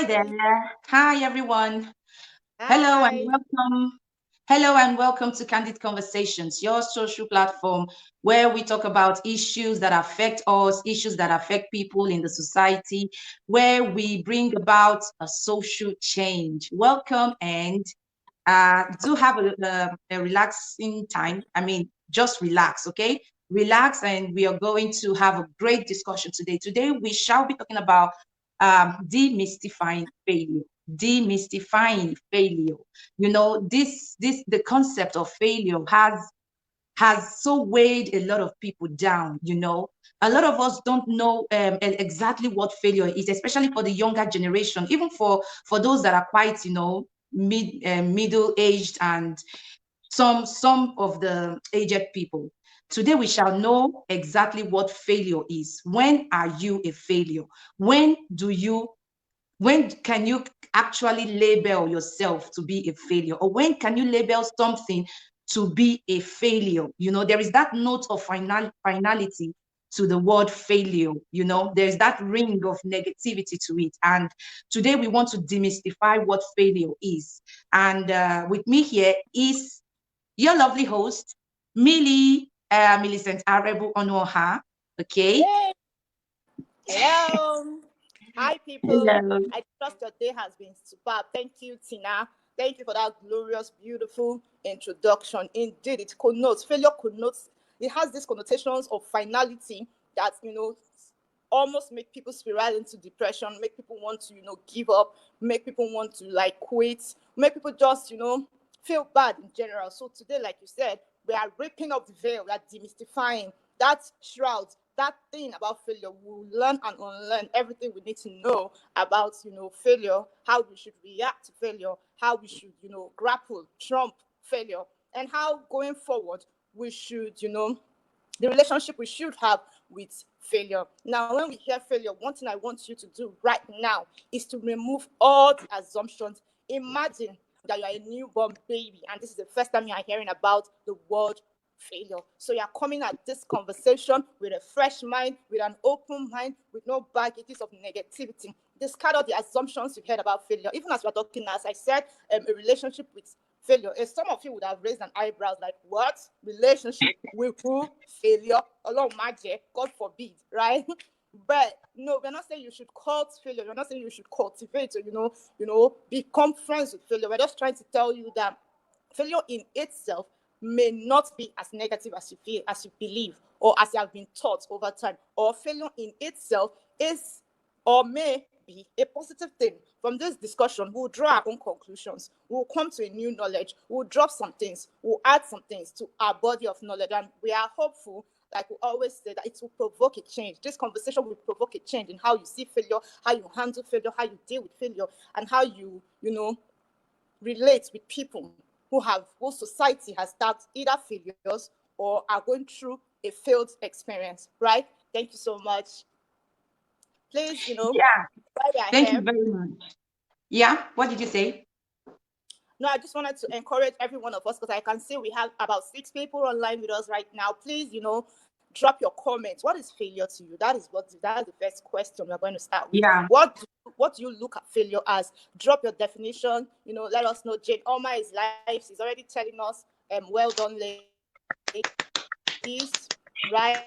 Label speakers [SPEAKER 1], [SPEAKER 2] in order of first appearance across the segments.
[SPEAKER 1] there.
[SPEAKER 2] Hi.
[SPEAKER 1] Hi, everyone. Hello and
[SPEAKER 2] Hi.
[SPEAKER 1] welcome. Hello and welcome to Candid Conversations, your social platform where we talk about issues that affect us, issues that affect people in the society, where we bring about a social change. Welcome and do have a relaxing time. I mean, just relax, okay? Relax, and we are going to have a great discussion today. Today, we shall be talking about demystifying failure. Demystifying failure. You know, this the concept of failure has so weighed a lot of people down. You know, a lot of us don't know exactly what failure is, especially for the younger generation, even for those that are quite, middle aged, and some of the aged people. Today we shall know exactly what failure is. When are you a failure? when do you when can you actually label yourself to be a failure, or when can you label something to be a failure? There is that note of finality to the word failure. There's that ring of negativity to it, and today we want to demystify what failure is. And with me here is your lovely host, Millicent Arebu Onoha. Okay.
[SPEAKER 2] Yay. Hello. Hi, people.
[SPEAKER 1] Hello.
[SPEAKER 2] I trust your day has been superb. Thank you, Tina. Thank you for that glorious, beautiful introduction. Indeed, it connotes, failure connotes, it has these connotations of finality that, almost make people spiral into depression, make people want to, give up, make people want to like quit, make people just, feel bad in general. So today, like you said, we are ripping up the veil, we are demystifying that shroud, that thing about failure. We'll learn and unlearn everything we need to know about, failure, how we should react to failure, how we should, grapple, trump failure, and how going forward we should, the relationship we should have with failure. Now, when we hear failure, one thing I want you to do right now is to remove all the assumptions. Imagine that you're a newborn baby and this is the first time you're hearing about the word failure. So you're coming at this conversation with a fresh mind, with an open mind, with no baggages of negativity. Discard all the assumptions you've heard about failure. Even as we're talking, as I said, a relationship with failure. And some of you would have raised an eyebrows like, what? Relationship with who? Failure? Along magic, God forbid, right? But no, we're not saying you should cult failure. We're not saying you should cultivate or, become friends with failure. We're just trying to tell you that failure in itself may not be as negative as you feel, as you believe, or as you have been taught over time. Or failure in itself is or may be a positive thing. From this discussion, we'll draw our own conclusions. We'll come to a new knowledge. We'll drop some things. We'll add some things to our body of knowledge. And we are hopeful, like we always say, that it will provoke a change. This conversation will provoke a change in how you see failure, how you handle failure, how you deal with failure, and how you, relate with people whose society has tagged either failures or are going through a failed experience, right? Thank you so much. Please,
[SPEAKER 1] Yeah.
[SPEAKER 2] while we are
[SPEAKER 1] Thank you
[SPEAKER 2] here,
[SPEAKER 1] very much. Yeah, what did you say?
[SPEAKER 2] no, I just wanted to encourage every one of us because I can see we have about 6 people online with us right now. Please, drop your comments. What is failure to you? That is the first question we're going to start with.
[SPEAKER 1] Yeah.
[SPEAKER 2] What do you look at failure as? Drop your definition. Let us know. Jane Oma is live. She's already telling us, well done, ladies. Right?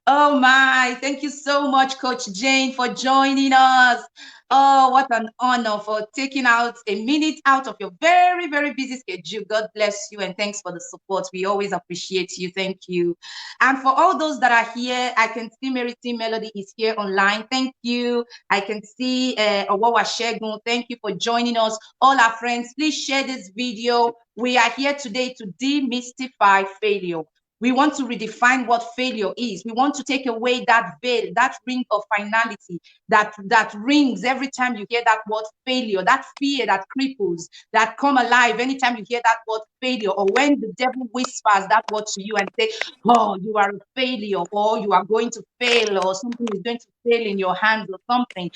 [SPEAKER 1] Oh my, thank you so much, Coach Jane, for joining us. Oh, what an honor for taking out a minute out of your very, very busy schedule. God bless you and thanks for the support. We always appreciate you. Thank you. And for all those that are here, I can see Mary T. Melody is here online. Thank you. I can see Owawa Shegun. Thank you for joining us. All our friends, please share this video. We are here today to demystify failure. We want to redefine what failure is. We want to take away that veil, that ring of finality that rings every time you hear that word failure, that fear that cripples, that come alive anytime you hear that word failure, or when the devil whispers that word to you and say, oh, you are a failure, or you are going to fail, or something is going to fail in your hands or something.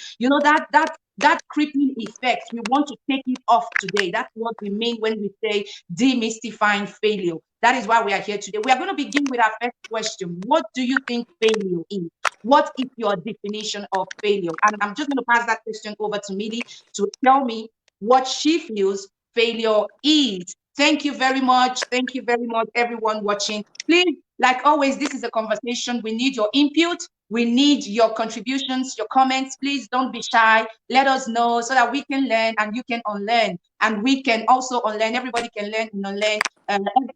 [SPEAKER 1] That crippling effect, we want to take it off today. That's what we mean when we say demystifying failure. That is why we are here today. We are going to begin with our first question. What do you think failure is? What is your definition of failure? And I'm just going to pass that question over to Millie to tell me what she feels failure is. Thank you very much. Thank you very much, everyone watching. Please, like always, this is a conversation. We need your input. We need your contributions, your comments. Please don't be shy. Let us know so that we can learn and you can unlearn. And we can also unlearn. Everybody can learn and unlearn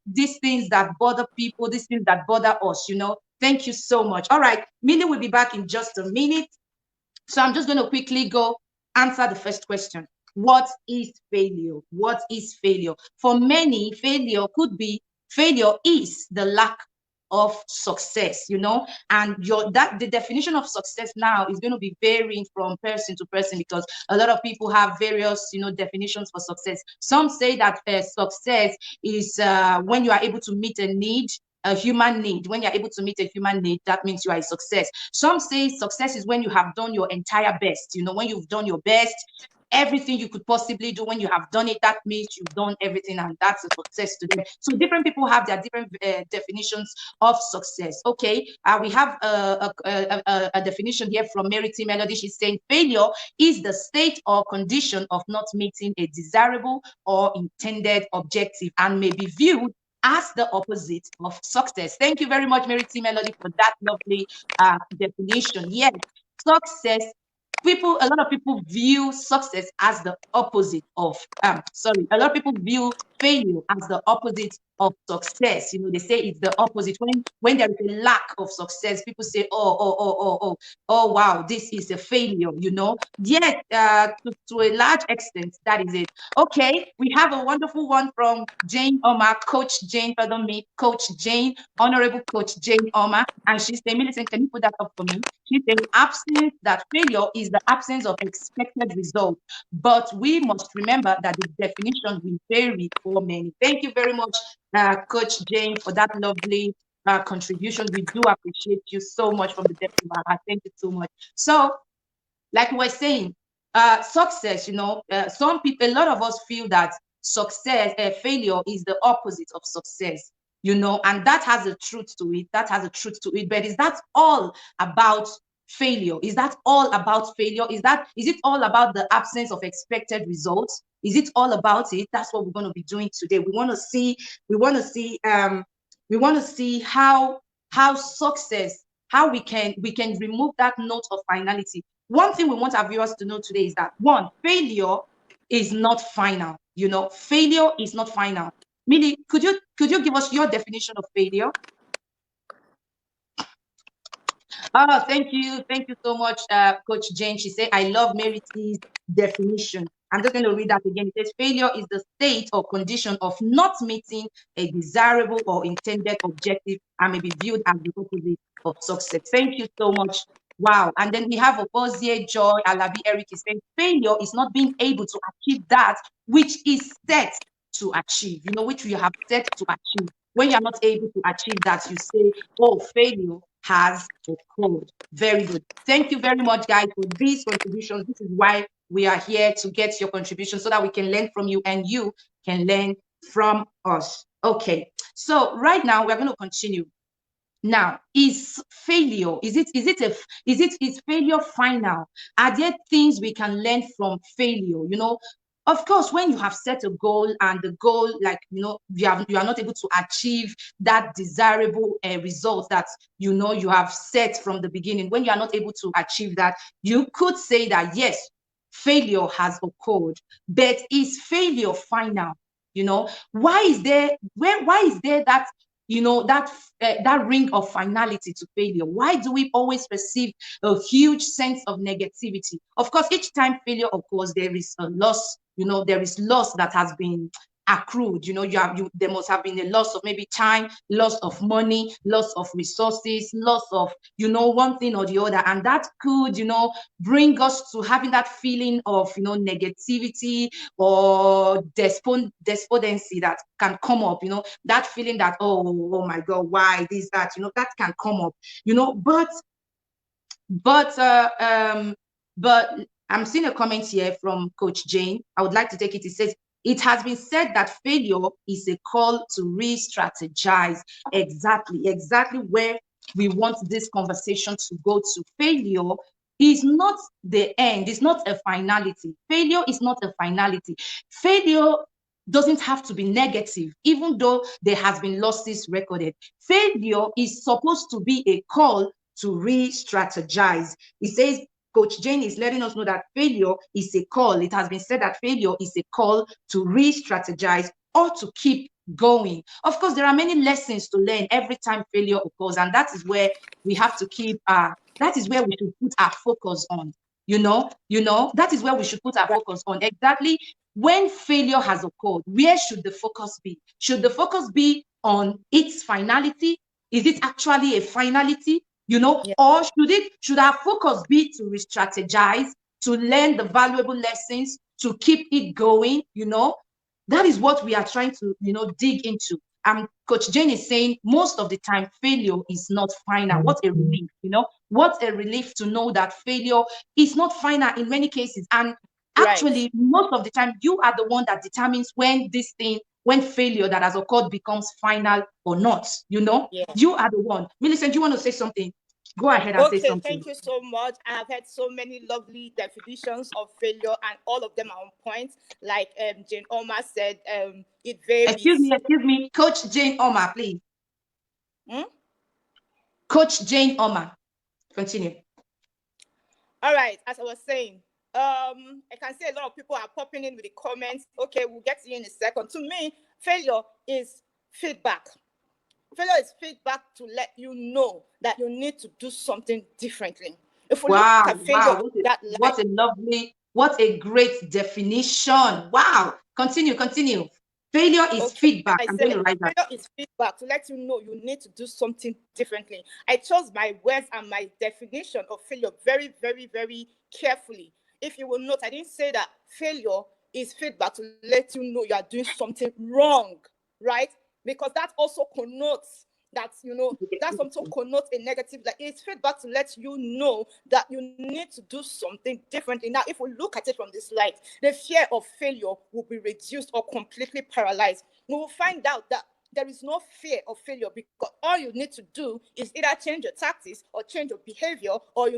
[SPEAKER 1] these things that bother people, these things that bother us, you know. Thank you so much. All right. Millie will be back in just a minute. So I'm just going to quickly go answer the first question. What is failure? What is failure? For many, failure is the lack of success, you know, and the definition of success now is going to be varying from person to person, because a lot of people have various, you know, definitions for success. Some say that success is when you are able to meet a human need. When you're able to meet a human need, that means you are a success. Some say success is when you have done your entire best. You know, when you've done your best, everything you could possibly do, when you have done it, that means you've done everything, and that's a success to them. So different people have their different definitions of success. Okay, we have a definition here from Mary T. Melody. She's saying failure is the state or condition of not meeting a desirable or intended objective and may be viewed as the opposite of success. Thank you very much, Mary T. Melody, for that lovely definition. Yes, success. A lot of people view success as the opposite of, a lot of people view failure as the opposite of success. You know, they say it's the opposite. When there is a lack of success, people say, oh, wow, this is a failure, you know. Yes, to a large extent, that is it. Okay, we have a wonderful one from Jane Omar, Coach Jane, pardon me, Coach Jane, Honorable Coach Jane Omar, and she's saying, Millicent, can you put that up for me? She's saying, that failure is the absence of expected results, but we must remember that the definition will vary for many. Thank you very much, Coach Jane, for that lovely contribution. We do appreciate you so much from the depth of our heart. Thank you so much. So, like we were saying, success, you know, some people, a lot of us feel that failure is the opposite of success, you know, and that has a truth to it. That has a truth to it. But is that all about failure? Is that all about failure? Is it all about the absence of expected results? Is it all about it? That's what we're going to be doing today. We want to see, we want to see, we want to see how success, how we can remove that note of finality. One thing we want our viewers to know today is that, one, failure is not final. You know, failure is not final. Millie, could you give us your definition of failure? Oh, thank you. Thank you so much, Coach Jane. She said, I love Mary T's definition. I'm just going to read that again. It says, failure is the state or condition of not meeting a desirable or intended objective and may be viewed as the opposite of success. Thank you so much. Wow. And then we have Opozie Joy Alabi Eric is saying, failure is not being able to achieve that which is set to achieve, you know, which you have set to achieve. When you're not able to achieve that, you say, oh, failure has occurred. Very good. Thank you very much, guys, for these contributions. This is why we are here, to get your contribution so that we can learn from you and you can learn from us. Okay, so right now we're going to continue. Now, is failure, is failure final? Are there things we can learn from failure? You know, of course, when you have set a goal and the goal, like, you know, you are not able to achieve that desirable result that, you know, you have set from the beginning. When you are not able to achieve that, you could say that, yes, failure has occurred. But is failure final? You know, why is there that, you know, that ring of finality to failure? Why do we always perceive a huge sense of negativity? Of course, each time failure occurs, there is a loss. You know, there is loss that has been accrued. You know, there must have been a loss of maybe time, loss of money, loss of resources, loss of, you know, one thing or the other, and that could, you know, bring us to having that feeling of, you know, negativity or despondency that can come up. You know, that feeling that, oh my God, why this, that, you know, that can come up. You know, but I'm seeing a comment here from Coach Jane. I would like to take it. It says, it has been said that failure is a call to re-strategize. Exactly where we want this conversation to go to. Failure is not the end, it's not a finality. Failure is not a finality. Failure doesn't have to be negative, even though there has been losses recorded. Failure is supposed to be a call to re-strategize. It says, Coach Jane is letting us know that failure is a call. It has been said that failure is a call to re-strategize or to keep going. Of course, there are many lessons to learn every time failure occurs, and that is where we have to keep that is where we should put our focus on. That is where we should put our
[SPEAKER 2] Right.
[SPEAKER 1] focus on. Exactly when failure has occurred, where should the focus be? Should the focus be on its finality? Is it actually a finality?
[SPEAKER 2] Yeah.
[SPEAKER 1] Or should our focus be to re-strategize, to learn the valuable lessons, to keep it going? That is what we are trying to, dig into. Coach Jane is saying most of the time failure is not final. What a relief, what a relief to know that failure is not final in many cases. And
[SPEAKER 2] Right.
[SPEAKER 1] actually, most of the time, you are the one that determines when failure that has occurred becomes final or not.
[SPEAKER 2] Yeah.
[SPEAKER 1] You are the one. Millicent, you want to say something? Go ahead and say
[SPEAKER 2] Okay,
[SPEAKER 1] something.
[SPEAKER 2] thank you so much. I have heard so many lovely definitions of failure, and all of them are on point. Like Jane Oma said, it
[SPEAKER 1] Excuse
[SPEAKER 2] varies.
[SPEAKER 1] me, excuse me. Coach Jane Oma, please.
[SPEAKER 2] Hmm?
[SPEAKER 1] Coach Jane Oma. Continue.
[SPEAKER 2] All right, as I was saying, I can see a lot of people are popping in with the comments. Okay, we'll get to you in a second. To me, failure is feedback. Failure is feedback to let you know that you need to do something differently. If we look
[SPEAKER 1] Wow,
[SPEAKER 2] at failure
[SPEAKER 1] wow.
[SPEAKER 2] in that light,
[SPEAKER 1] What a great definition. Wow. Continue, continue. Failure is
[SPEAKER 2] okay,
[SPEAKER 1] feedback.
[SPEAKER 2] I
[SPEAKER 1] I'm going to
[SPEAKER 2] said
[SPEAKER 1] write that.
[SPEAKER 2] failure is feedback to let you know you need to do something differently. I chose my words and my definition of failure very, very, very carefully. If you will note, I didn't say that failure is feedback to let you know you are doing something wrong, right? Because that also connotes that that something connotes a negative, like it's feedback to let you know that you need to do something differently. Now if we look at it from this light, the fear of failure will be reduced or completely paralyzed. We will find out that there is no fear of failure, because all you need to do is either change your tactics or change your behavior, or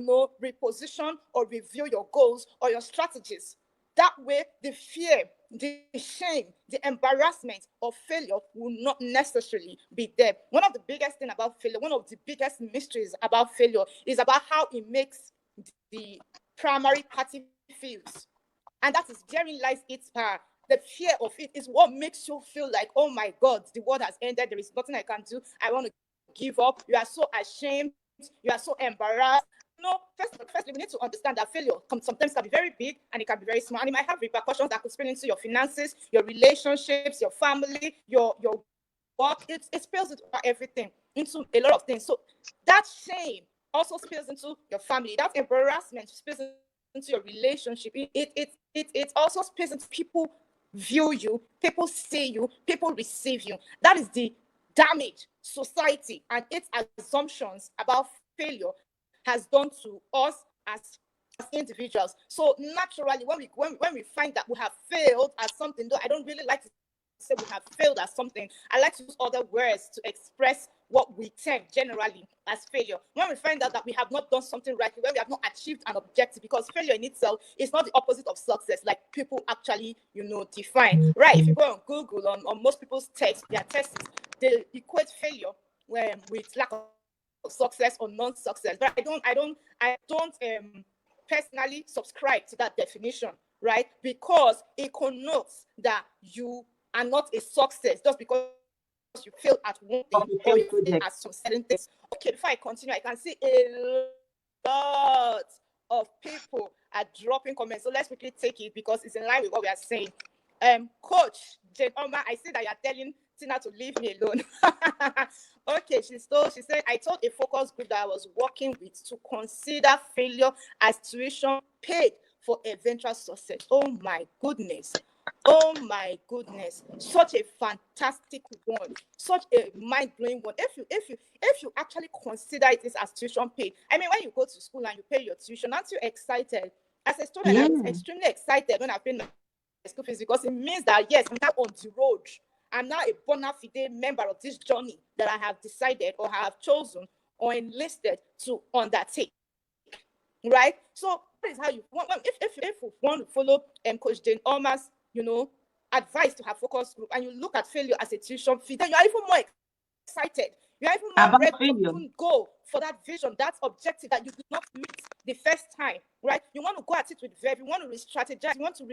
[SPEAKER 2] reposition or review your goals or your strategies. That way, the fear, the shame, the embarrassment of failure will not necessarily be there. One of the biggest things about failure, one of the biggest mysteries about failure is about how it makes the primary party feels. And that is therein lies its power. The fear of it is what makes you feel like, oh my God, the world has ended. There is nothing I can do. I want to give up. You are so ashamed. You are so embarrassed. Firstly, we need to understand that failure sometimes can be very big and it can be very small, and it might have repercussions that could spill into your finances, your relationships, your family, your work. It spills over everything, into a lot of things. So that shame also spills into your family. That embarrassment spills into your relationship. It also spills into people view you, people see you, people receive you. That is the damage society and its assumptions about failure has done to us as individuals. So naturally, when we find that we have failed at something, though I don't really like to say we have failed at something, I like to use other words to express what we term generally as failure. When we find out that we have not done something right, when we have not achieved an objective, because failure in itself is not the opposite of success, like people actually define. Right? If you go on Google, on most people's their tests, they equate failure with lack of success or non-success. But I don't personally subscribe to that definition, right? Because it connotes that you are not a success just because you fail at one thing or you fail at some certain
[SPEAKER 1] Project.
[SPEAKER 2] things. Okay, before I continue, I can see a lot of people are dropping comments. So let's quickly take it because it's in line with what we are saying. Coach Jane Oma, I see that you're telling Tina to leave me alone. Okay, she said, I told a focus group that I was working with to consider failure as tuition paid for eventual success. Oh my goodness. Oh my goodness. Such a fantastic one. Such a mind-blowing one. If you actually consider it as tuition paid. I mean, when you go to school and you pay your tuition, aren't you excited? As a student, I
[SPEAKER 1] Yeah.
[SPEAKER 2] was extremely excited when I paid my school fees, because it means that yes, I'm now on the road. I'm now a bona fide member of this journey that I have decided or have chosen or enlisted to undertake. Right? So that is how you want. If you want to follow Coach Jane Orma's, advice to her focus group, and you look at failure as a tuition fee, then you are even more excited. You are even more ready to even go for that vision, that objective that you did not meet the first time. Right? You want to go at it with verve. You want to re-strategize. You want to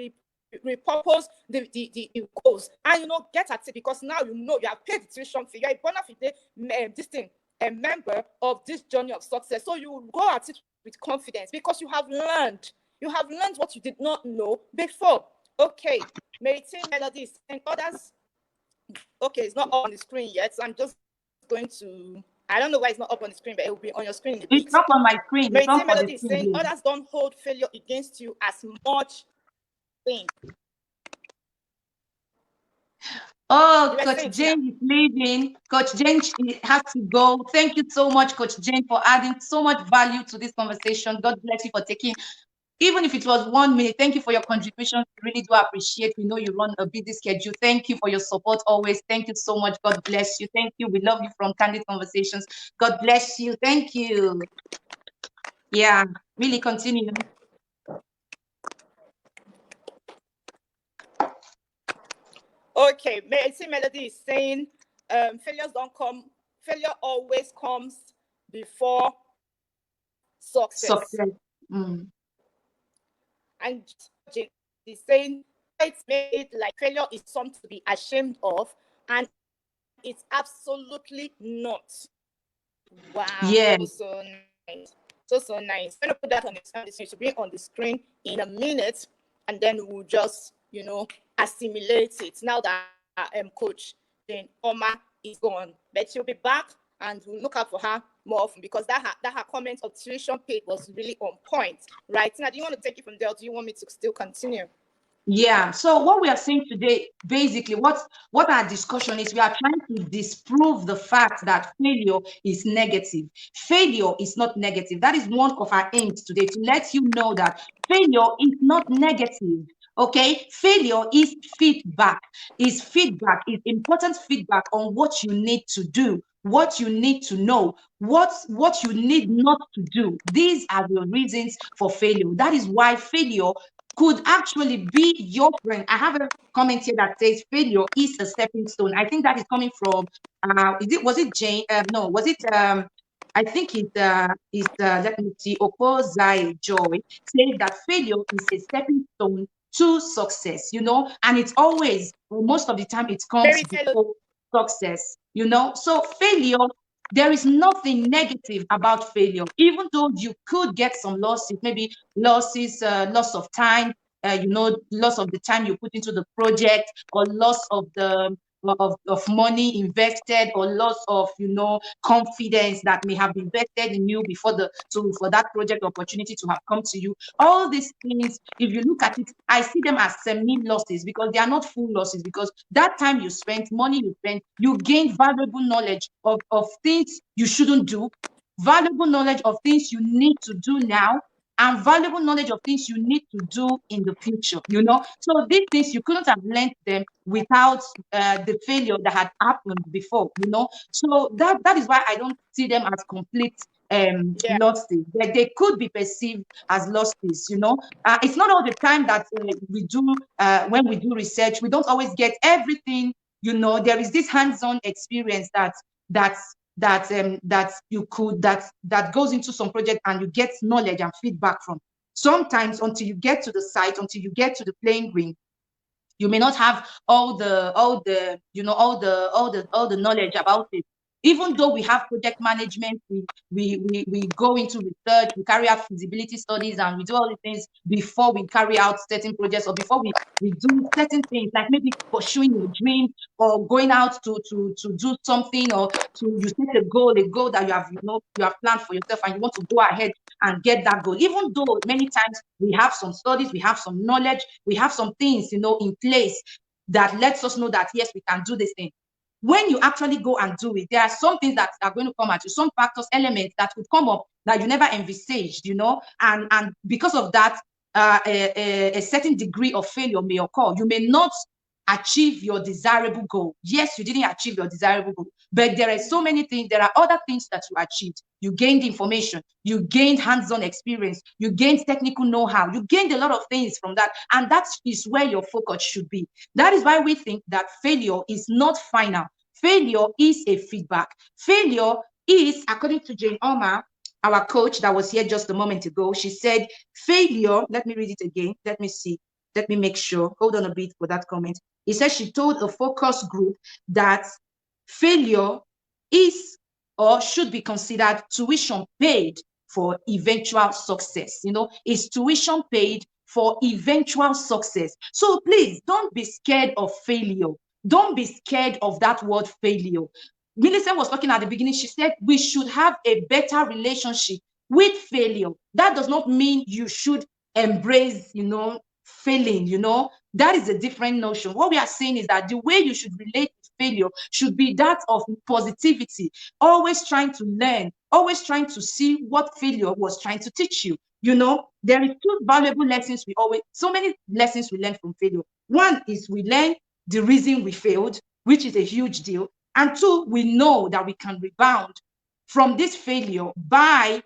[SPEAKER 2] repurpose the goals, and get at it, because now you have paid the tuition fee. You're a bona fide a member of this journey of success. So you go at it with confidence, because you have learned what you did not know before. Okay, Meritin Melodies and others. Okay, it's not up on the screen yet, so I'm just going to, I don't know why it's not up on the screen, but it will be on your screen in a bit.
[SPEAKER 1] It's up on my screen.
[SPEAKER 2] Meritin Melodies saying others don't hold failure against you as much thing.
[SPEAKER 1] Oh, Coach Jane is leaving. Coach Jane has to go. Thank you so much, Coach Jane, for adding so much value to this conversation. God bless you for taking, even if it was 1 minute. Thank you for your contribution. We really do appreciate. We know you run a busy schedule. Thank you for your support always. Thank you so much. God bless you. Thank you. We love you from Candid Conversations. God bless you. Thank you. Yeah, really continue.
[SPEAKER 2] Okay, Mercy Melody is saying failure always comes before success.
[SPEAKER 1] Mm.
[SPEAKER 2] And he's saying it's made like failure is something to be ashamed of, and it's absolutely not. Wow.
[SPEAKER 1] Yeah.
[SPEAKER 2] So nice. So nice. I'm going to put that on the screen. It should be on the screen in a minute, and then we'll just, assimilate it now that Coach Jane Orma is gone. But she'll be back, and we'll look out for her more often, because that her comment of tuition paid was really on point. Right? Now, do you want to take it from there, or do you want me to still continue?
[SPEAKER 1] Yeah. So what we are saying today, basically, what our discussion is, we are trying to disprove the fact that failure is negative. Failure is not negative. That is one of our aims today, to let you know that failure is not negative. Okay, failure is feedback. Is important feedback on what you need to do, what you need to know, what you need not to do. These are the reasons for failure. That is why failure could actually be your friend. I have a comment here that says failure is a stepping stone. I think that is coming from was it Jane? No, was it I think it's let me see, Opposite Joy says that failure is a stepping stone to success, and it's always, most of the time, it comes before success, so failure, there is nothing negative about failure, even though you could get some losses, maybe losses, loss of time, loss of the time you put into the project, or loss of the of money invested, or loss of confidence that may have been invested in you before for that project opportunity to have come to you. All these things, if you look at it, I see them as semi losses, because they are not full losses, because that time you spent, money you spent, you gained valuable knowledge of things you shouldn't do, valuable knowledge of things you need to do now, and valuable knowledge of things you need to do in the future, So these things, you couldn't have learned them without the failure that had happened before, So that is why I don't see them as complete losses. They could be perceived as losses, It's not all the time that we do, when we do research, we don't always get everything, There is this hands-on experience that goes into some project, and you get knowledge and feedback from. Sometimes, until you get to the site, until you get to the playing green, you may not have all the knowledge about it. Even though we have project management, we go into research, we carry out feasibility studies, and we do all the things before we carry out certain projects, or before we do certain things, like maybe pursuing your dream, or going out to do something, or you set a goal that you have planned for yourself, and you want to go ahead and get that goal. Even though many times we have some studies, we have some knowledge, we have some things, in place that lets us know that, yes, we can do this thing. When you actually go and do it, there are some things that are going to come at you, some factors, elements that would come up that you never envisaged, and because of that, a certain degree of failure may occur. You may not achieve your desirable goal. Yes, you didn't achieve your desirable goal, but there are so many things. There are other things that you achieved. You gained information, you gained hands-on experience, you gained technical know-how, you gained a lot of things from that. And that is where your focus should be. That is why we think that failure is not final. Failure is a feedback. Failure is, according to Jane Omar, our coach that was here just a moment ago, she said, failure, let me read it again. Let me see. Let me make sure. Hold on a bit for that comment. It says she told a focus group that failure is or should be considered tuition paid for eventual success. Is tuition paid for eventual success. So please don't be scared of failure. Don't be scared of that word failure. Millicent was talking at the beginning. She said we should have a better relationship with failure. That does not mean you should embrace, failing, that is a different notion. What we are saying is that the way you should relate to failure should be that of positivity, always trying to learn, always trying to see what failure was trying to teach you. There is two valuable lessons so many lessons we learn from failure. One is we learn the reason we failed, which is a huge deal. And two, we know that we can rebound from this failure by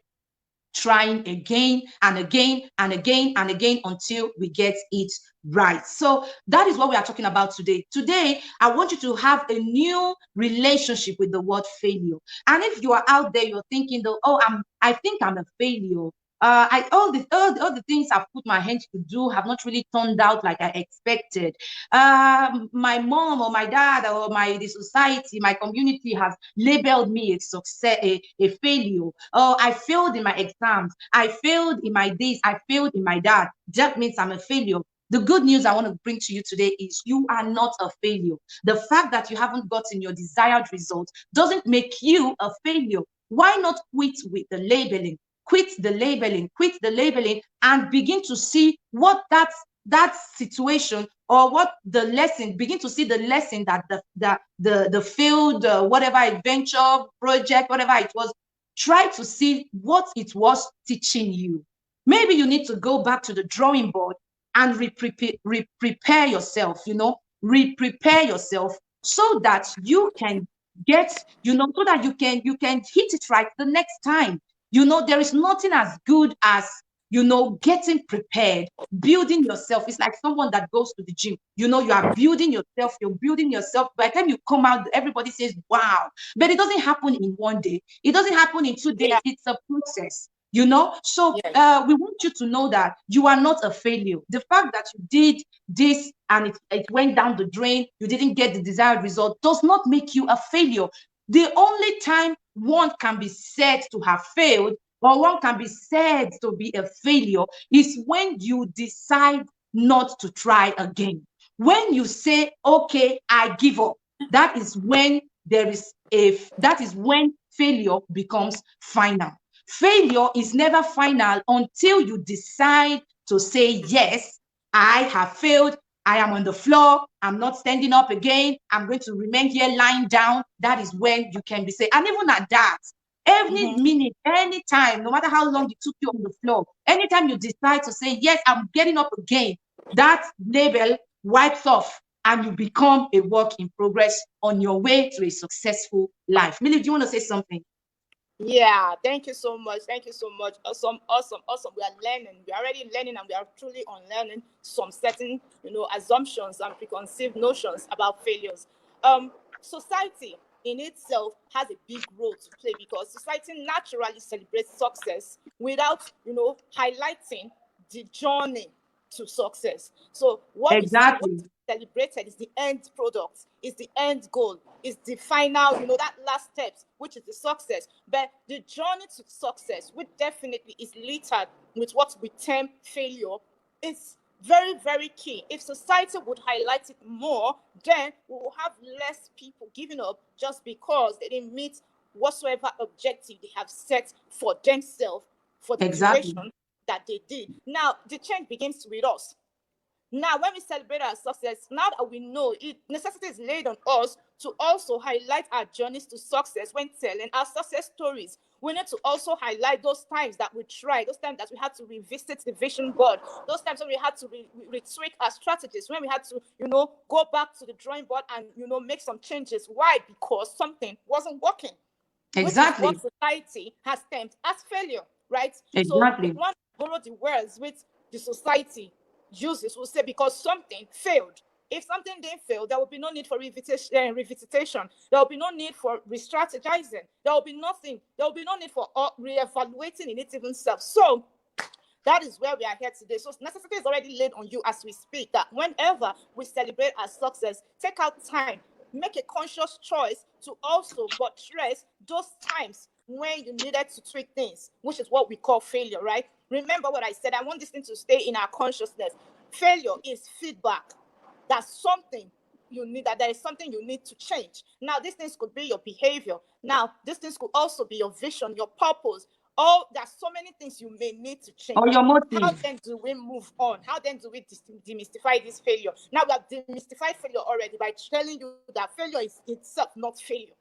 [SPEAKER 1] trying again and again and again and again until we get it right. So that is what we are talking about today. Today, I want you to have a new relationship with the word failure. And if you are out there, you're thinking, though, I think I'm a failure. All the things I've put my hands to do have not really turned out like I expected. My mom or my dad or the society, my community has labeled me a success, a failure. Oh, I failed in my exams. I failed in my this. I failed in my that. That means I'm a failure. The good news I want to bring to you today is you are not a failure. The fact that you haven't gotten your desired result doesn't make you a failure. Why not quit with the labeling? Quit the labeling, and begin to see what that situation or what the lesson, begin to see the lesson that the failed whatever adventure, project, whatever it was, try to see what it was teaching you. Maybe you need to go back to the drawing board and prepare yourself, re-prepare yourself so that you can get, so that you can hit it right the next time. There is nothing as good as, getting prepared, building yourself. It's like someone that goes to the gym. You are building yourself, you're building yourself. By the time you come out, everybody says, wow. But it doesn't happen in one day. It doesn't happen in 2 days.
[SPEAKER 2] Yeah.
[SPEAKER 1] It's a process. So
[SPEAKER 2] Yes.
[SPEAKER 1] we want you to know that you are not a failure. The fact that you did this and it went down the drain, you didn't get the desired result, does not make you a failure. The only time one can be said to have failed or one can be said to be a failure is when you decide not to try again. When you say, okay, I give up, that is when that is when failure becomes final. Failure is never final until you decide to say, yes, I have failed. I am on the floor. I'm not standing up again. I'm going to remain here lying down. That is when you can be safe. And even at that, any minute, any time, no matter how long it took you on the floor, anytime you decide to say, yes, I'm getting up again, that label wipes off and you become a work in progress on your way to a successful life. Millie, do you want to say something?
[SPEAKER 2] Yeah, thank you so much. Thank you so much. Awesome, awesome, awesome. We are learning. We are already learning, and we are truly unlearning some certain, assumptions and preconceived notions about failures. Society in itself has a big role to play because society naturally celebrates success without, highlighting the journey to success. So what
[SPEAKER 1] Exactly.
[SPEAKER 2] is celebrated is the end product, is the end goal, is the final, that last steps, which is the success. But the journey to success, which definitely is littered with what we term failure, is very, very key. If society would highlight it more, then we will have less people giving up just because they didn't meet whatsoever objective they have set for themselves for the
[SPEAKER 1] Exactly.
[SPEAKER 2] duration that they did. Now, the change begins with us. Now, when we celebrate our success, now that we know it, necessity is laid on us to also highlight our journeys to success when telling our success stories. We need to also highlight those times that we tried, those times that we had to revisit the vision board, those times when we had to retweak our strategies, when we had to, go back to the drawing board and, make some changes. Why? Because something wasn't working, which is what
[SPEAKER 1] Exactly.
[SPEAKER 2] society has termed as failure, right? So if
[SPEAKER 1] Exactly.
[SPEAKER 2] one borrow the words which the society uses, will say because something failed. If something didn't fail, there will be no need for revisitation. There will be no need for re-strategizing. There will be nothing. There will be no need for re-evaluating in it even self. So that is where we are here today. So necessity is already laid on you as we speak, that whenever we celebrate our success, take out time, make a conscious choice to also buttress those times when you needed to tweak things, which is what we call failure, right? Remember what I said. I want this thing to stay in our consciousness. Failure is feedback. That's something you need, that there is something you need to change. Now, these things could be your behavior. Now, these things could also be your vision, your purpose. Oh, there's so many things you may need to
[SPEAKER 1] Or
[SPEAKER 2] change.
[SPEAKER 1] your
[SPEAKER 2] How
[SPEAKER 1] motive.
[SPEAKER 2] then do we move on? How then do we demystify this failure? Now we have demystified failure already by telling you that failure is itself not failure.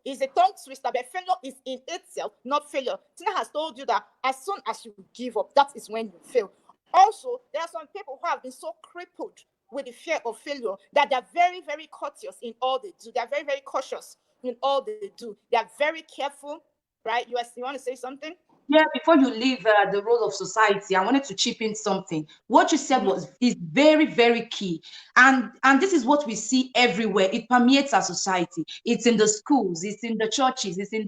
[SPEAKER 2] It's a tongue twister, but failure is in itself not failure. Tina has told you that as soon as you give up, that is when you fail. Also, there are some people who have been so crippled with the fear of failure that they're very, very cautious in all they do. They're very, very cautious in all they do. They're very careful, right? You want to say something?
[SPEAKER 1] Yeah, before you leave the role of society, I wanted to chip in something. What you said
[SPEAKER 2] Mm-hmm.
[SPEAKER 1] was is very, very key, and this is what we see everywhere. It permeates our society. It's in the schools, it's in the churches, it's in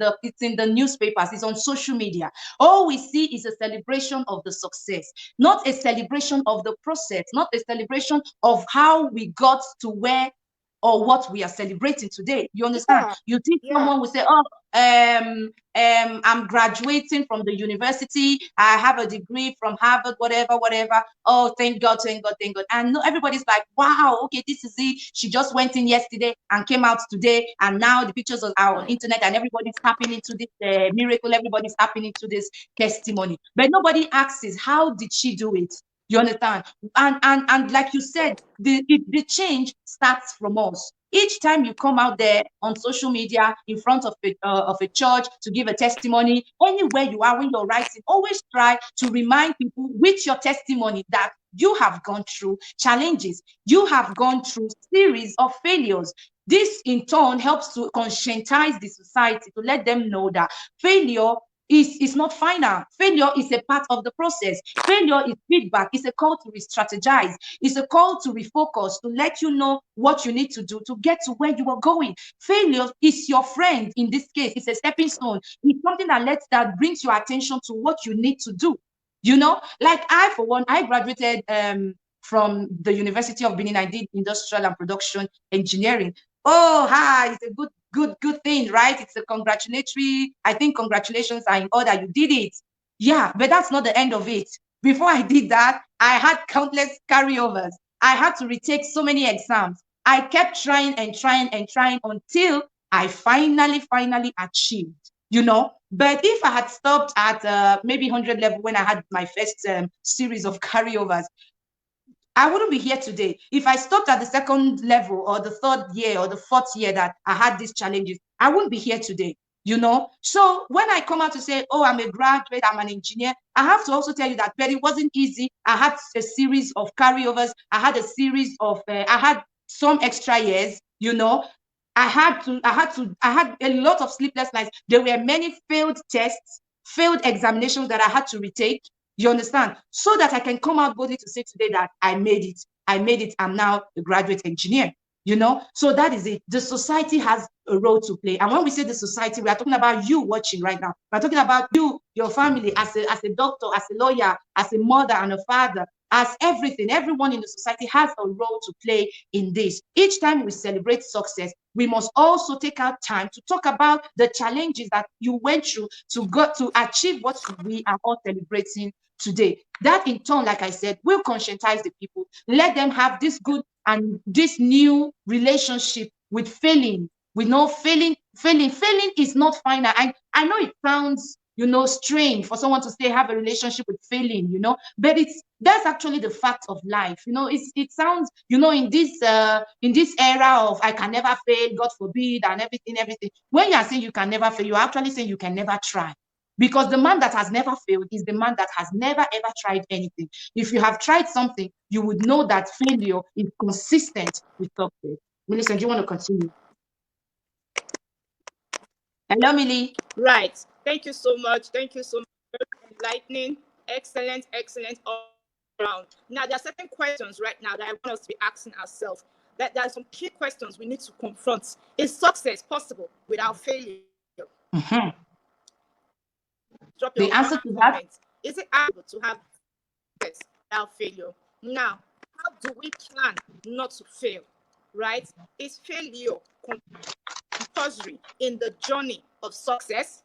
[SPEAKER 1] the newspapers, it's on social media. All we see is a celebration of the success, not a celebration of the process, not a celebration of how we got to where or what we are celebrating today. You understand?
[SPEAKER 2] Yeah,
[SPEAKER 1] You think
[SPEAKER 2] yeah.
[SPEAKER 1] someone will say, "Oh, I'm graduating from the university. I have a degree from Harvard, whatever, whatever. Oh, thank God, thank God, thank God." And no, everybody's like, "Wow, okay, this is it. She just went in yesterday and came out today, and now the pictures are on internet, and everybody's tapping into this miracle. Everybody's tapping into this testimony, but nobody asks, is how did she do it?" You understand? And like you said, the change starts from us. Each time you come out there on social media in front of a church to give a testimony, anywhere you are when you're writing, always try to remind people with your testimony that you have gone through challenges, you have gone through series of failures. This in turn helps to conscientize the society, to let them know that failure is not final. Failure is a part of the process. Failure is feedback. It's a call to re-strategize. It's a call to refocus, to let you know what you need to do to get to where you are going. Failure is your friend in this case. It's a stepping stone. It's something that brings your attention to what you need to do. Like I, for one, I graduated from the University of Benin. I did industrial and production engineering. Oh, hi, it's a good thing, right? It's a congratulatory. I think congratulations are in order. You did it. Yeah, but that's not the end of it. Before I did that, I had countless carryovers. I had to retake so many exams. I kept trying and trying and trying until I finally achieved. But if I had stopped at maybe 100 level when I had my first series of carryovers, I wouldn't be here today. If I stopped at the second level or the third year or the fourth year that I had these challenges, I wouldn't be here today. So when I come out to say, "Oh, I'm a graduate, I'm an engineer," I have to also tell you that, but it wasn't easy. I had a series of carryovers. I had some extra years. I had a lot of sleepless nights. There were many failed tests, failed examinations that I had to retake. You understand? So that I can come out boldly to say today that I made it. I made it. I'm now a graduate engineer. So that is it. The society has a role to play. And when we say the society, we are talking about you watching right now. We're talking about you, your family, as a doctor, as a lawyer, as a mother and a father, as everything. Everyone in the society has a role to play in this. Each time we celebrate success, we must also take out time to talk about the challenges that you went through to achieve what we are all celebrating today. That in turn, like I said, will conscientize the people, let them have this good and this new relationship with failing. We know failing is not final. I know it sounds strange for someone to say have a relationship with failing, but that's actually the fact of life. It sounds, in this era of I can never fail, God forbid, and everything. When you are saying you can never fail, you're actually saying you can never try. Because the man that has never failed is the man that has never ever tried anything. If you have tried something, you would know that failure is consistent with success. Melissa, do you want to continue? Hello, Millie.
[SPEAKER 2] Right. Thank you so much. Thank you so much. Very enlightening. Excellent, excellent all around. Now, there are certain questions right now that I want us to be asking ourselves. That there are some key questions we need to confront. Is success possible without failure?
[SPEAKER 1] Mm-hmm.
[SPEAKER 2] Drop
[SPEAKER 1] The
[SPEAKER 2] your
[SPEAKER 1] answer to that?
[SPEAKER 2] comment. Is it able to have success without failure? Now, how do we plan not to fail? Right? Is failure compulsory in the journey of success?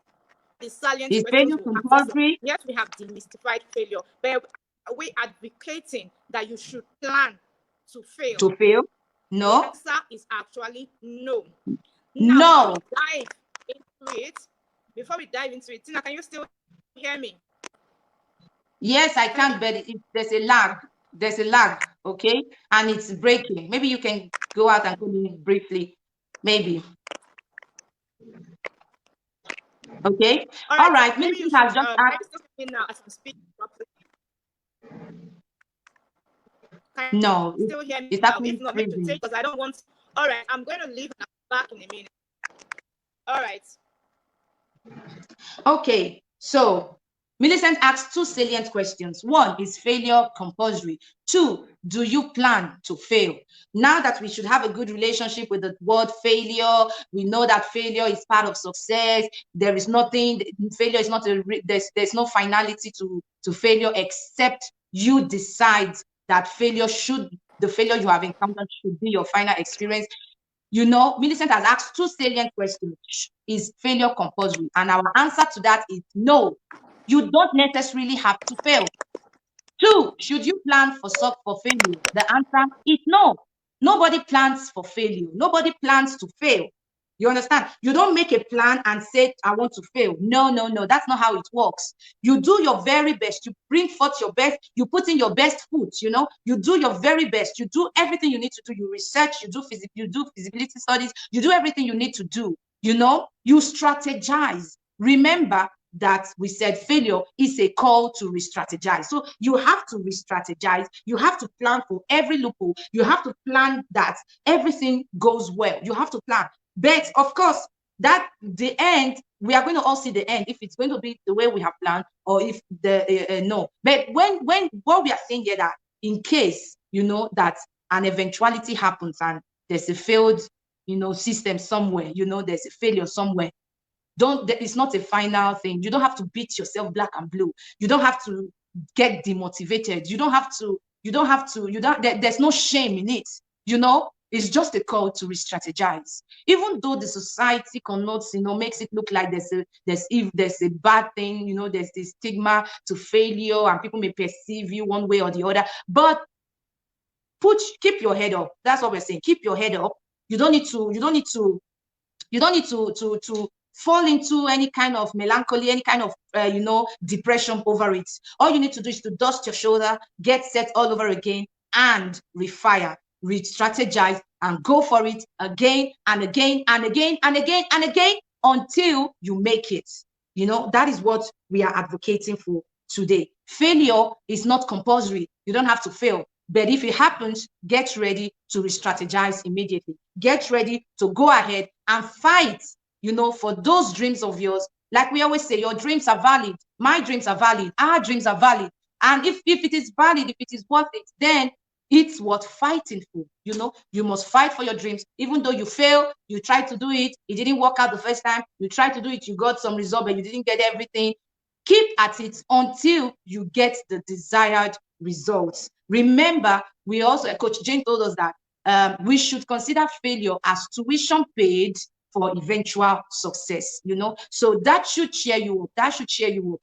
[SPEAKER 2] The salient
[SPEAKER 1] Is
[SPEAKER 2] questions
[SPEAKER 1] failure
[SPEAKER 2] will ask ourselves.
[SPEAKER 1] compulsory?
[SPEAKER 2] Yes, we have demystified failure, but are we advocating that you should plan to fail?
[SPEAKER 1] To fail?
[SPEAKER 2] The
[SPEAKER 1] No.
[SPEAKER 2] answer is actually no. Now,
[SPEAKER 1] No.
[SPEAKER 2] before we dive into it, Tina, can you still hear me?
[SPEAKER 1] Yes, I can, but there's a lag. There's a lag, okay? And it's breaking. Maybe you can go out and come in briefly. Maybe. Okay. All right.
[SPEAKER 2] Maybe you
[SPEAKER 1] Millicent
[SPEAKER 2] should
[SPEAKER 1] has just
[SPEAKER 2] can
[SPEAKER 1] asked.
[SPEAKER 2] you still hear me now as I'm speaking properly?
[SPEAKER 1] No,
[SPEAKER 2] Still hear me
[SPEAKER 1] it's
[SPEAKER 2] now?
[SPEAKER 1] actually
[SPEAKER 2] If not, maybe to
[SPEAKER 1] freezing.
[SPEAKER 2] take because I don't want. All right, I'm going to leave and I'm back in a minute. All right.
[SPEAKER 1] Okay. So Millicent asked two salient questions. One, is failure compulsory? Two, do you plan to fail? Now that we should have a good relationship with the word failure, we know that failure is part of success. There is nothing, failure is not there's no finality to failure except you decide that the failure you have encountered should be your final experience. Millicent has asked two salient questions. Is failure compulsory? And our answer to that is no. You don't necessarily have to fail. Two, should you plan for failure? The answer is no. Nobody plans for failure. Nobody plans to fail. You understand? You don't make a plan and say, I want to fail. No, no, no. That's not how it works. You do your very best. You bring forth your best. You put in your best foot. You do your very best. You do everything you need to do. You research. You do feasibility studies. You do everything you need to do. You strategize. Remember that we said failure is a call to re-strategize. So you have to re-strategize. You have to plan for every loophole. You have to plan that everything goes well. You have to plan. But of course, that the end, we are going to all see the end if it's going to be the way we have planned or if no. But when what we are saying here, that in case that an eventuality happens and there's a failed system somewhere, there's a failure somewhere, it's not a final thing. You don't have to beat yourself black and blue. You don't have to get demotivated. There's no shame in it. It's just a call to re-strategize. Even though the society connotes, makes it look like there's a bad thing, there's this stigma to failure and people may perceive you one way or the other. But keep your head up. That's what we're saying. Keep your head up. You don't need to fall into any kind of melancholy, any kind of depression over it. All you need to do is to dust your shoulder, get set all over again, and refire, re-strategize, and go for it again and again and again and again and again until you make it. That is what we are advocating for today. Failure is not compulsory. You don't have to fail. But if it happens, get ready to re-strategize immediately. Get ready to go ahead and fight, for those dreams of yours. Like we always say, your dreams are valid. My dreams are valid. Our dreams are valid. And if it is valid, if it is worth it, then it's worth fighting for. You must fight for your dreams. Even though you fail, you try to do it. It didn't work out the first time. You tried to do it. You got some result, but you didn't get everything. Keep at it until you get the desired results. Remember, Coach Jane told us that we should consider failure as tuition paid for eventual success. So that should cheer you up. That should cheer you up.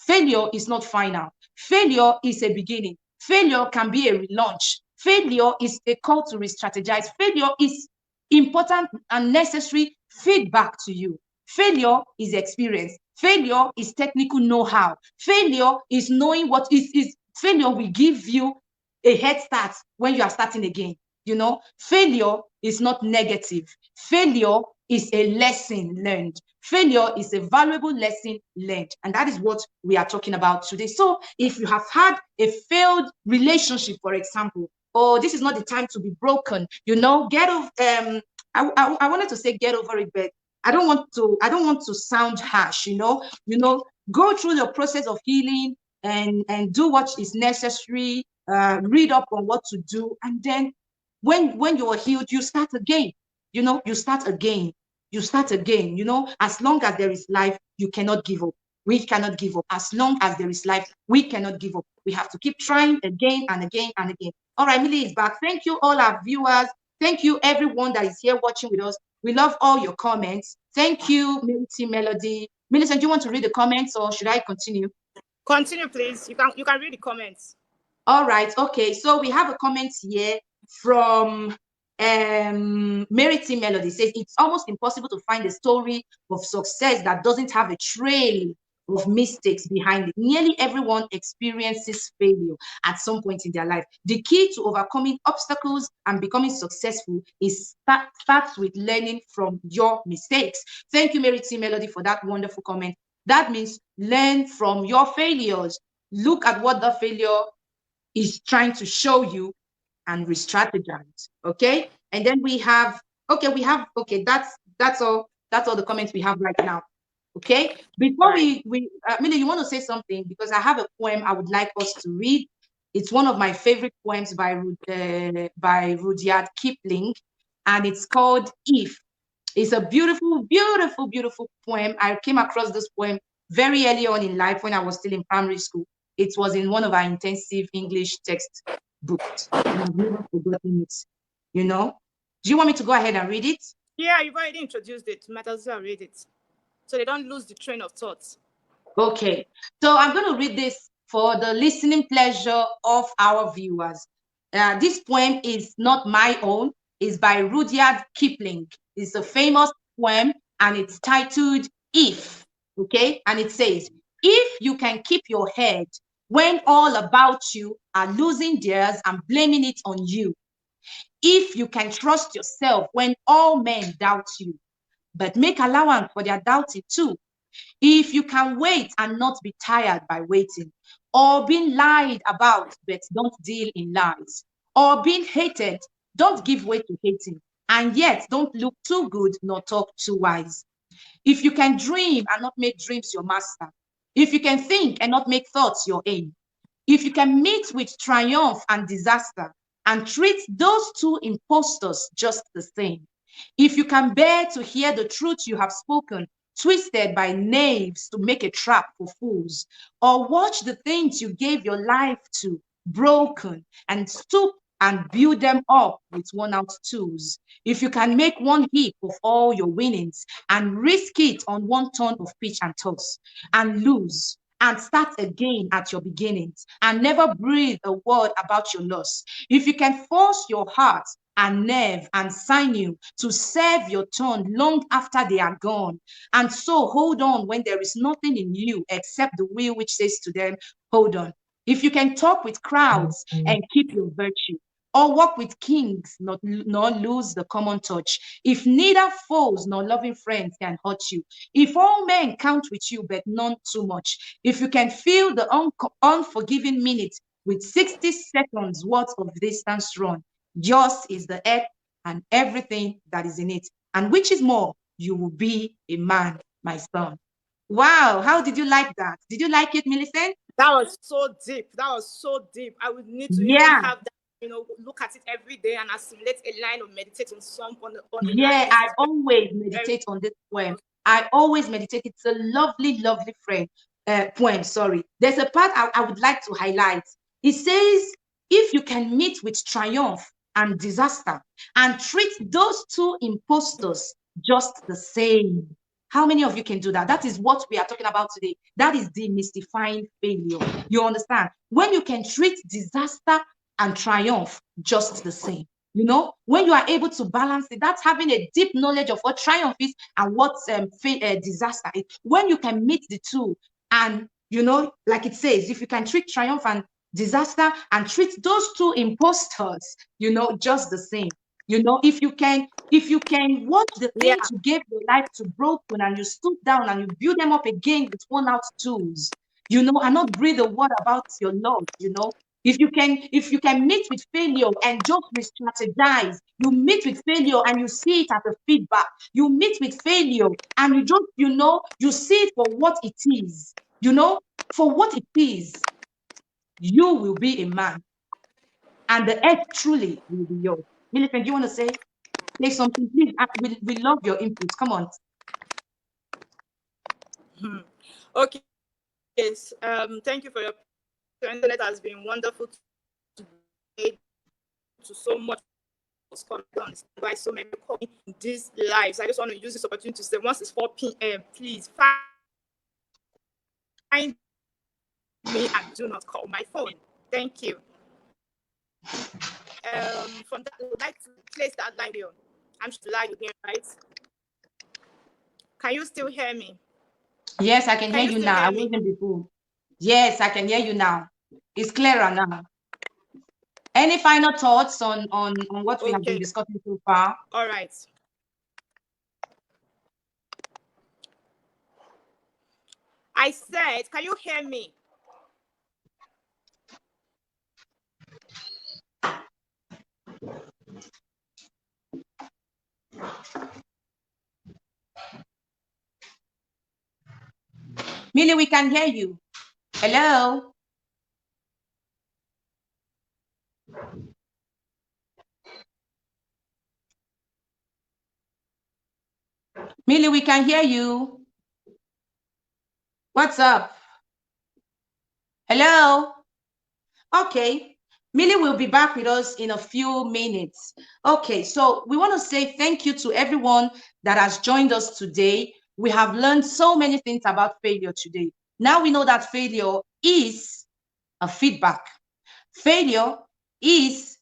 [SPEAKER 1] Failure is not final. Failure is a beginning. Failure can be a relaunch. Failure is a call to re-strategize. Failure is important and necessary feedback to you. Failure is experience. Failure is technical know-how. Failure is knowing what is failure will give you a head start when you are starting again. Failure is not negative. Failure is a lesson learned. Failure is a valuable lesson learned. And that is what we are talking about today. So if you have had a failed relationship, for example, or this is not the time to be broken, get over I wanted to say get over it, but I don't want to sound harsh, go through the process of healing and do what is necessary, read up on what to do, and then when you are healed, you start again. You start again. You start again. As long as there is life, you cannot give up. We cannot give up. As long as there is life, we cannot give up. We have to keep trying again and again and again. All right, Millie is back. Thank you, all our viewers. Thank you, everyone that is here watching with us. We love all your comments. Thank you, Melody. Millicent, do you want to read the comments or should I continue?
[SPEAKER 2] Continue, please. You can read the comments.
[SPEAKER 1] All right. Okay. So we have a comment here from Mary T. Melody. Says it's almost impossible to find a story of success that doesn't have a trail of mistakes behind it. Nearly everyone experiences failure at some point in their life. The key to overcoming obstacles and becoming successful is starts with learning from your mistakes. Thank you, Mary T. Melody, for that wonderful comment. That means learn from your failures. Look at what the failure is trying to show you and re-strategize. Okay. And then that's all the comments we have right now. Okay. Before
[SPEAKER 2] Right.
[SPEAKER 1] Millie, you want to say something? Because I have a poem I would like us to read. It's one of my favorite poems by Rudyard Kipling, and it's called If. It's a beautiful, beautiful, beautiful poem. I came across this poem very early on in life when I was still in primary school. It was in one of our intensive English textbooks, and I've never forgotten it. Do you want me to go ahead and read it?
[SPEAKER 2] Yeah, you've already introduced it. Might as well read it, so they don't lose the train of thoughts.
[SPEAKER 1] Okay, so I'm going to read this for the listening pleasure of our viewers. This poem is not my own. It's by Rudyard Kipling. It's a famous poem, and it's titled If. Okay, and it says, if you can keep your head when all about you are losing theirs and blaming it on you, if you can trust yourself when all men doubt you, but make allowance for their doubting too, if you can wait and not be tired by waiting, or being lied about but don't deal in lies, or being hated, don't give way to hating, and yet don't look too good nor talk too wise. If you can dream and not make dreams your master, if you can think and not make thoughts your aim, if you can meet with triumph and disaster and treat those two impostors just the same, if you can bear to hear the truth you have spoken, twisted by knaves to make a trap for fools, or watch the things you gave your life to broken and stoop and build them up with worn out tools, if you can make one heap of all your winnings and risk it on one ton of pitch and toss and lose and start again at your beginnings and never breathe a word about your loss, if you can force your heart and nerve and sinew to serve your turn long after they are gone, and so hold on when there is nothing in you except the will which says to them, hold on. If you can talk with crowds and keep your virtue, or walk with kings, nor lose the common touch, if neither foes nor loving friends can hurt you, if all men count with you but none too much, if you can feel the unforgiving minute with 60 seconds worth of distance run, yours is the earth and everything that is in it, and which is more, you will be a man, my son. Wow, how did you like that? Did you like it, Millicent?
[SPEAKER 2] That was so deep. That was so deep. I would need to even
[SPEAKER 1] Yeah.
[SPEAKER 2] have that, look at it every day and assimilate a line or meditate on on a line.
[SPEAKER 1] Yeah,
[SPEAKER 2] This
[SPEAKER 1] I
[SPEAKER 2] is
[SPEAKER 1] always
[SPEAKER 2] very,
[SPEAKER 1] meditate on this poem. I always meditate. It's a lovely, lovely poem. Sorry. There's a part I would like to highlight. It says, if you can meet with triumph and disaster and treat those two impostors just the same. How many of you can do that? That is what we are talking about today. That is demystifying failure. You understand? When you can treat disaster and triumph just the same. You know, when you are able to balance it, that's having a deep knowledge of what triumph is and what disaster is. When you can meet the two, and you know, like it says, if you can treat triumph and disaster and treat those two imposters, you know, just the same. You know, if you can watch the
[SPEAKER 2] Yeah.
[SPEAKER 1] things you gave your life to broken and you stood down and you build them up again with worn out tools, you know, and not breathe a word about your Lord, you know, if you can meet with failure and just re-strategize, you meet with failure and you see it as a feedback. You meet with failure and you just, you know, you see it for what it is. You know, for what it is, you will be a man, and the earth truly will be yours. Millicent, do you want to say something? Please, we love your input. Come on.
[SPEAKER 2] Okay. Yes. Thank you for your internet has been wonderful to so much by so many in these lives. I just want to use this opportunity to say once it's 4 p.m., please find me and do not call my phone. Thank you. From that, I would like to place that line here. I'm sure live again, right? Can you still hear me?
[SPEAKER 1] Yes, I can
[SPEAKER 2] Can
[SPEAKER 1] hear
[SPEAKER 2] you
[SPEAKER 1] you
[SPEAKER 2] still
[SPEAKER 1] now. I
[SPEAKER 2] hear me?
[SPEAKER 1] wasn't before. Yes, I can hear you now. It's clearer now. Any final thoughts on what we have been
[SPEAKER 2] Okay.
[SPEAKER 1] discussing so far?
[SPEAKER 2] All right. I said, can you hear me?
[SPEAKER 1] Millie, we can hear you. Hello? Millie, we can hear you. What's up? Hello? Okay. Millie will be back with us in a few minutes. Okay, so we want to say thank you to everyone that has joined us today. We have learned so many things about failure today. Now we know that failure is a feedback. Failure is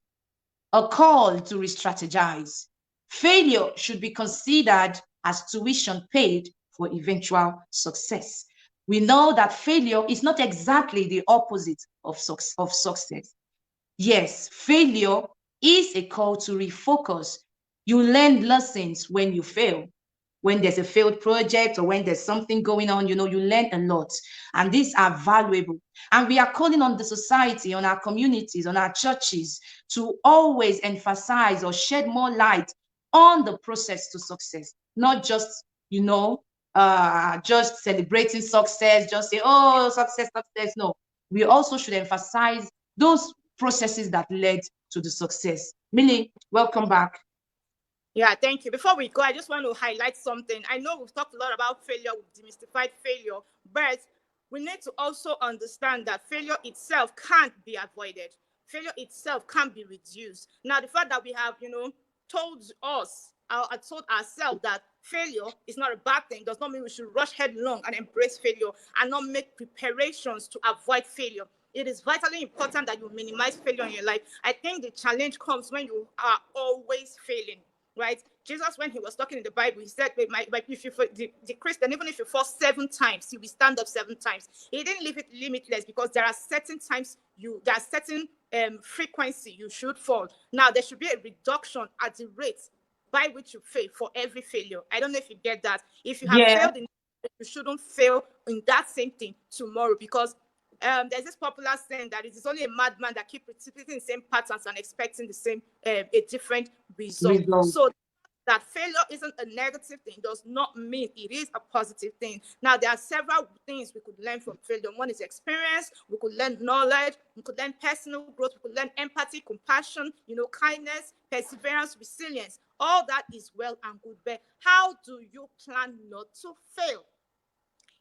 [SPEAKER 1] a call to re-strategize. Failure should be considered as tuition paid for eventual success. We know that failure is not exactly the opposite of success. Yes, failure is a call to refocus. You learn lessons when you fail. When there's a failed project or when there's something going on, you know, you learn a lot. And these are valuable. And we are calling on the society, on our communities, on our churches to always emphasize or shed more light on the process to success, not just, you know, just celebrating success, just say, oh, success, success. No, we also should emphasize those processes that led to the success. Millie, welcome back.
[SPEAKER 2] Yeah, thank you. Before we go, I just want to highlight something. I know we've talked a lot about failure, we've demystified failure, but we need to also understand that failure itself can't be avoided. Failure itself can't be reduced. Now, the fact that we have, told us, told ourselves that failure is not a bad thing does not mean we should rush headlong and embrace failure and not make preparations to avoid failure. It is vitally important that you minimize failure in your life. I think the challenge comes when you are always failing, right? Jesus, when he was talking in the Bible, he said, if you the Christian, even if you fall 7 times, you will stand up 7 times. He didn't leave it limitless because there are certain times there are certain frequency you should fall. Now, there should be a reduction at the rate by which you fail for every failure. I don't know if you get that. If you have
[SPEAKER 1] Yeah.
[SPEAKER 2] failed in, you shouldn't fail in that same thing tomorrow, because there's this popular saying that it is only a madman that keeps repeating the same patterns and expecting the same a different result. So that failure isn't a negative thing does not mean it is a positive thing. Now, there are several things we could learn from failure. One is experience. We could learn knowledge. We could learn personal growth. We could learn empathy, compassion, kindness, perseverance, resilience. All that is well and good. But how do you plan not to fail?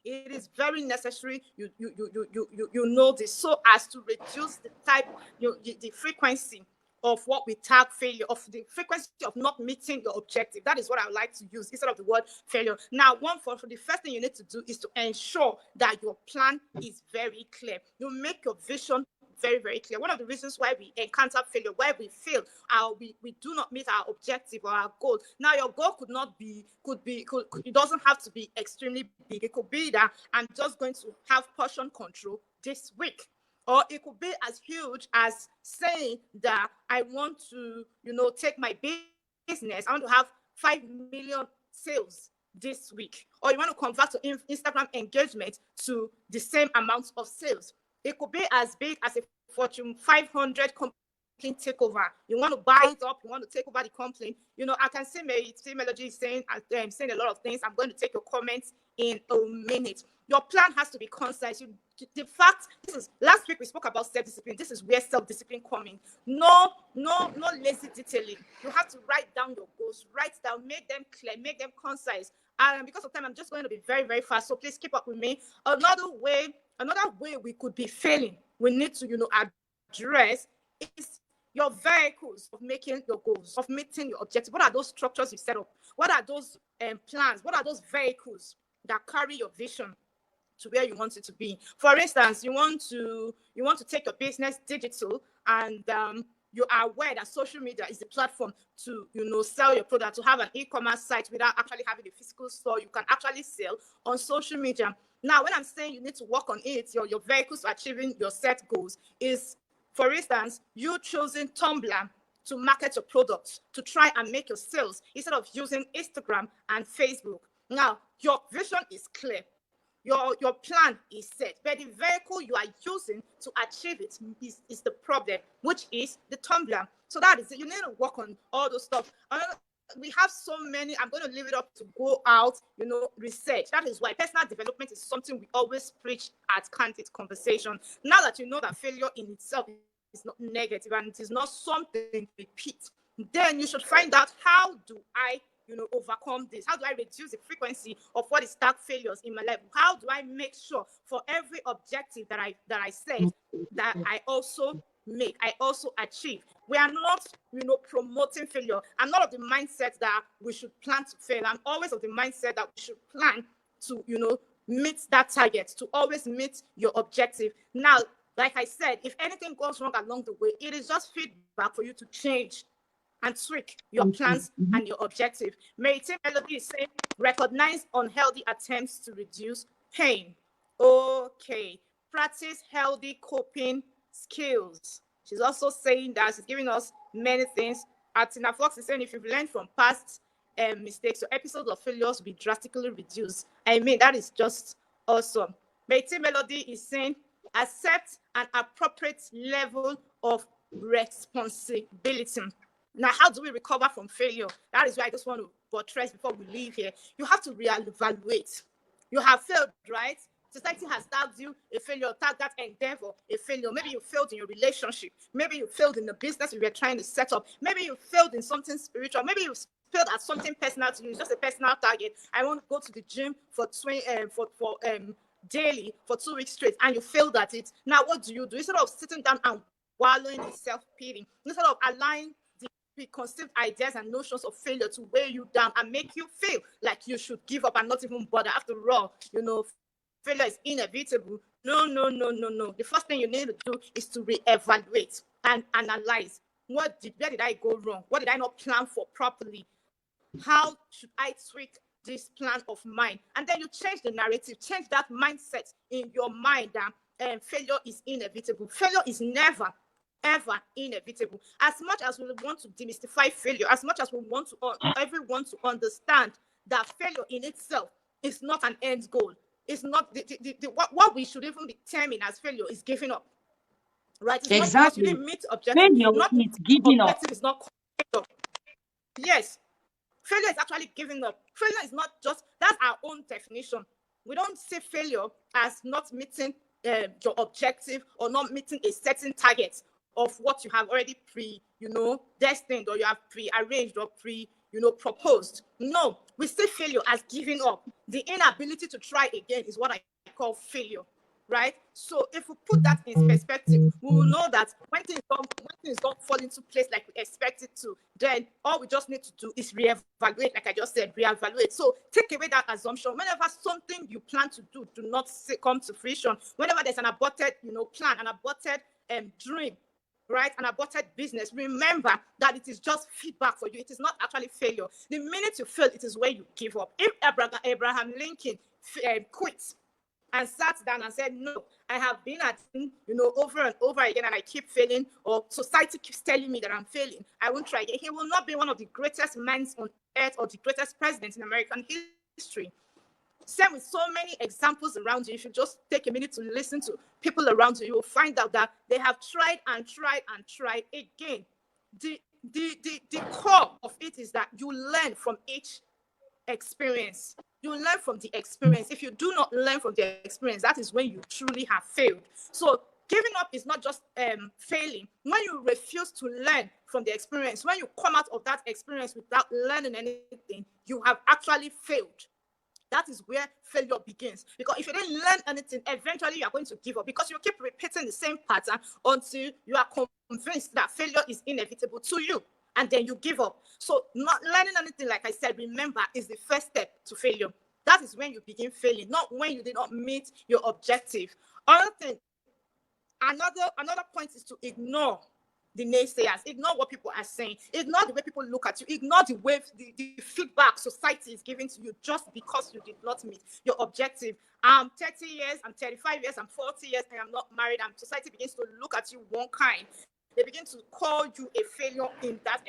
[SPEAKER 2] It is very necessary you know this, so as to reduce the type, the frequency of what we tag failure, of the frequency of not meeting your objective. That is what I would like to use instead of the word failure. Now, for the first thing you need to do is to ensure that your plan is very clear. You make your vision very, very clear. One of the reasons why we encounter failure, why we fail, we do not meet our objective or our goal. Now, your goal it doesn't have to be extremely big. It could be that I'm just going to have portion control this week. Or it could be as huge as saying that I want to, take my business. I want to have 5 million sales this week. Or you want to convert to Instagram engagement to the same amount of sales. It could be as big as a Fortune 500 company takeover. You want to buy it up, you want to take over the company. I can see Melody is saying a lot of things. I'm going to take your comments in a minute. Your plan has to be concise. This is last week we spoke about self-discipline. This is where self-discipline comes in. No lazy detailing. You have to write down your goals, make them clear, make them concise. And because of time, I'm just going to be very, very fast. So please keep up with me. Another way we could be failing, we need to, address is your vehicles of making your goals, of meeting your objective. What are those structures you set up? What are those plans? What are those vehicles that carry your vision to where you want it to be? For instance, you want to take your business digital, and you are aware that social media is the platform to sell your product, to have an e-commerce site without actually having a physical store. You can actually sell on social media. Now, when I'm saying you need to work on it, your vehicles to achieving your set goals is, for instance, you choosing Tumblr to market your products, to try and make your sales instead of using Instagram and Facebook. Now, your vision is clear. Your plan is set, but the vehicle you are using to achieve it is the problem, which is the Tumblr. So that is it. You need to work on all those stuff. We have so many. I'm going to leave it up to go out, research. That is why personal development is something we always preach at Candid Conversation. Now that you know that failure in itself is not negative and it is not something to repeat, then you should find out, how do I overcome this? How do I reduce the frequency of what is dark failures in my life? How do I make sure for every objective that I set, that I also achieve? We are not, promoting failure. I'm not of the mindset that we should plan to fail. I'm always of the mindset that we should plan to, meet that target, to always meet your objective. Now, like I said, if anything goes wrong along the way, it is just feedback for you to change and tweak your plans and your objective. Merite Melody is saying, recognize unhealthy attempts to reduce pain. Okay. Practice healthy coping skills. She's also saying that she's giving us many things. Tyna Fox is saying, if you've learned from past mistakes, your episodes of failures will be drastically reduced. I mean, that is just awesome. Merite Melody is saying, accept an appropriate level of responsibility. Now, how do we recover from failure? That is why I just want to buttress before we leave here. You have to reevaluate. You have failed, right? Society has tagged you a failure, tag that endeavor a failure. Maybe you failed in your relationship. Maybe you failed in the business you were trying to set up. Maybe you failed in something spiritual. Maybe you failed at something personal to you. It's just a personal target. I want to go to the gym for daily for 2 weeks straight, and you failed at it. Now, what do? Instead of sitting down and wallowing in self-pity, instead of allowing the preconceived ideas and notions of failure to weigh you down and make you feel like you should give up and not even bother. After all, failure is inevitable. No. The first thing you need to do is to reevaluate and analyze. Where did I go wrong? What did I not plan for properly? How should I tweak this plan of mine? And then you change the narrative, change that mindset in your mind that failure is inevitable. Failure is never, ever inevitable. As much as we want to demystify failure, as much as we want to everyone to understand that failure in itself is not an end goal. It's not what we should even be terming as failure is giving up. Right? It's
[SPEAKER 1] Exactly.
[SPEAKER 2] not because you didn't meet objective.
[SPEAKER 1] Failure
[SPEAKER 2] Not
[SPEAKER 1] is giving up.
[SPEAKER 2] objective is not up. Yes. Failure is actually giving up. Failure is not just, that's our own definition. We don't see failure as not meeting your objective or not meeting a certain target of what you have already destined, or you have pre-arranged or proposed. No, we see failure as giving up. The inability to try again is what I call failure. right? So if we put that in perspective, we will know that when things don't fall into place like we expect it to, then all we just need to do is reevaluate, like I just said, reevaluate. So take away that assumption. Whenever something you plan to do not come to fruition, whenever there's an aborted, plan, an aborted dream, right, an aborted business, remember that it is just feedback for you. It is not actually failure. The minute you fail, it is where you give up. If Abraham Lincoln quit and sat down and said, no, I have been at, over and over again, and I keep failing, or society keeps telling me that I'm failing, I won't try again, he will not be one of the greatest men on earth or the greatest president in American history. Same with so many examples around you. If you just take a minute to listen to people around you, you will find out that they have tried and tried and tried again. The core of it is that you learn from each experience. You learn from the experience. If you do not learn from the experience, that is when you truly have failed. So giving up is not just failing. When you refuse to learn from the experience, when you come out of that experience without learning anything, you have actually failed. That is where failure begins. Because if you didn't learn anything, eventually you are going to give up, because you keep repeating the same pattern until you are convinced that failure is inevitable to you, and then you give up. So not learning anything, like I said, remember, is the first step to failure. That is when you begin failing, not when you did not meet your objective. Another point is to ignore the naysayers, ignore what people are saying, ignore the way people look at you, ignore the way the feedback society is giving to you just because you did not meet your objective. I'm 30 years, I'm 35 years, I'm 40 years, and I'm not married, and society begins to look at you one kind. They begin to call you a failure in that